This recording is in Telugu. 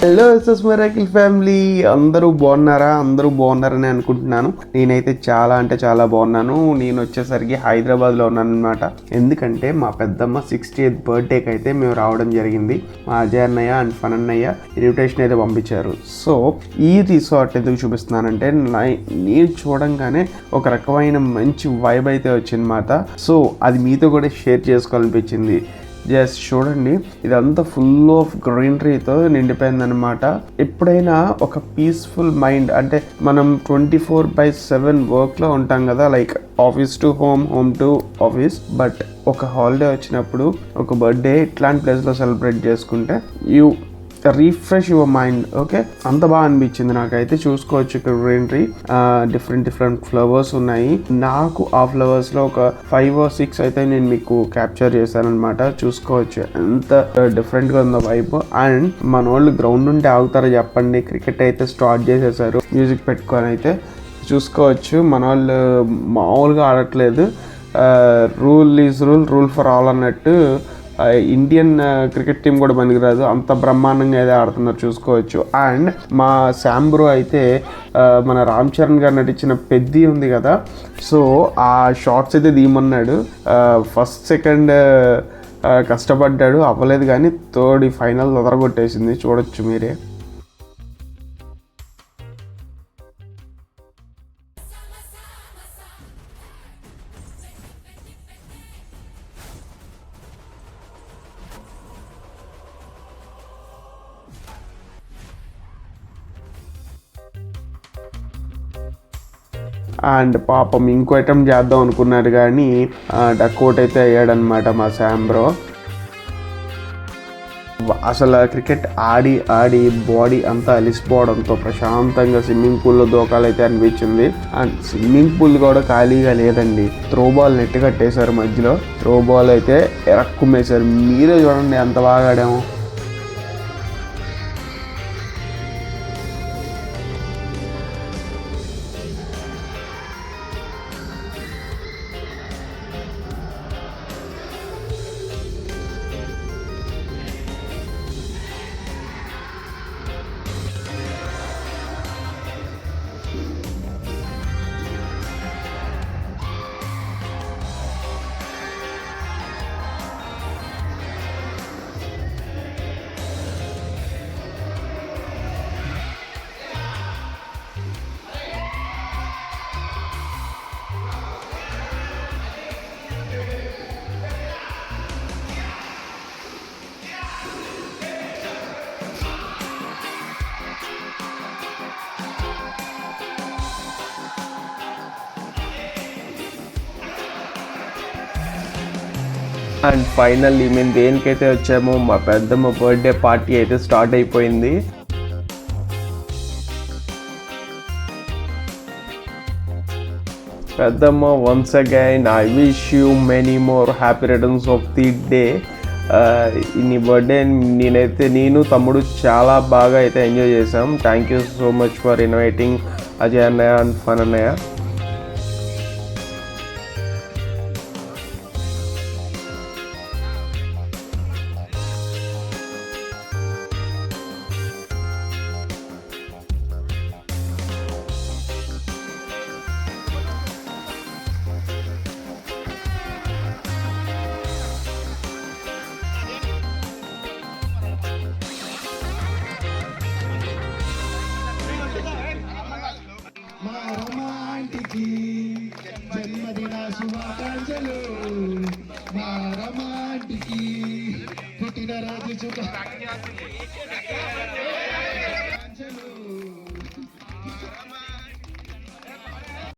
హలో ఎస్ఎస్ మిరాకిల్ ఫ్యామిలీ, అందరూ బాగున్నారని అనుకుంటున్నాను. నేనైతే చాలా బాగున్నాను. నేను వచ్చేసరికి హైదరాబాద్లో ఉన్నాను అనమాట. ఎందుకంటే మా పెద్దమ్మ 60th బర్త్డేకి అయితే మేము రావడం జరిగింది. మా అజయ్ అన్నయ్య అండ్ ఫన్ అన్నయ్య ఇన్విటేషన్ అయితే పంపించారు. సో ఈ రిసార్ట్ ఎందుకు చూపిస్తున్నానంటే నేను చూడంగానే ఒక రకమైన మంచి వైబ్ అయితే వచ్చిందన్నమాట. సో అది మీతో కూడా షేర్ చేసుకోవాలనిపించింది. జస్ట్ చూడండి, ఇదంతా ఫుల్ ఆఫ్ గ్రీనరీతో నిండిపోయిందనమాట. ఎప్పుడైనా ఒక పీస్ఫుల్ మైండ్, అంటే మనం 24/7 వర్క్లో ఉంటాం కదా, like office to home, home to office. But ఒక హాలిడే వచ్చినప్పుడు, ఒక బర్త్డే ఇట్లాంటి ప్లేస్లో సెలబ్రేట్ చేసుకుంటే you refresh your mind. Okay, అంత బాగా అనిపించింది నాకైతే. చూసుకోవచ్చు ఇక్కడ గ్రీనరీ, డిఫరెంట్ ఫ్లవర్స్ ఉన్నాయి. నాకు ఆ ఫ్లవర్స్ లో ఒక 5 or 6 అయితే నేను మీకు క్యాప్చర్ చేశాను అనమాట. చూసుకోవచ్చు ఎంత డిఫరెంట్ గా ఉందో వైబ్. అండ్ మన వాళ్ళు గ్రౌండ్ ఉంటే ఆగుతారో చెప్పండి, క్రికెట్ అయితే స్టార్ట్ చేసేసారు మ్యూజిక్ పెట్టుకొని. అయితే చూసుకోవచ్చు మన వాళ్ళు మామూలుగా ఆడట్లేదు. Rule is rule for all అన్నట్టు ఇండియన్ క్రికెట్ టీం కూడా పనికిరాదు, అంత బ్రహ్మాండంగా అయితే ఆడుతున్నారు చూసుకోవచ్చు. అండ్ మా శాంబ్రో అయితే మన రామ్ చరణ్ గారు నటించిన పెద్ది ఉంది కదా, సో ఆ షార్ట్స్ అయితే తీయమన్నాడు. ఫస్ట్ సెకండ్ కష్టపడ్డాడు, అవ్వలేదు, కానీ థర్డ్ ఫైనల్ తొదరగొట్టేసింది. చూడొచ్చు మీరే. అండ్ పాపం ఇంకో అటెంప్ట్ చేద్దాం అనుకున్నాడు, కానీ డక్అవుట్ అయితే అయ్యాడనమాట మా శాంబ్రో. అసలు క్రికెట్ ఆడి బాడీ అంతా అలిసిపోవడంతో ప్రశాంతంగా స్విమ్మింగ్ పూల్లో దూకాలైతే అనిపించింది. అండ్ స్విమ్మింగ్ పూల్ కూడా ఖాళీగా లేదండి, త్రో బాల్ నెట్ కట్టేశారు మధ్యలో. త్రో బాల్ అయితే ఎరక్కుమ్మేశారు. మీరే చూడండి ఎంత బాగా ఆడాము. అండ్ ఫైనల్లీ మేము దేనికైతే వచ్చామో, మా పెద్దమ్మ బర్త్డే పార్టీ అయితే స్టార్ట్ అయిపోయింది. పెద్దమ్మ, once again I wish you many more happy returns of the day. నీ బర్త్డే నేను తమ్ముడు చాలా బాగా అయితే ఎంజాయ్ చేసాం. Thank you so much for inviting Ajay అన్నయ్య అండ్ ఫన్ అన్నయ్య. మా రొమాంటికి జన్మదిన శుభాకాంక్షలు. మా రొమాంటికి పుట్టినరోజు శుభ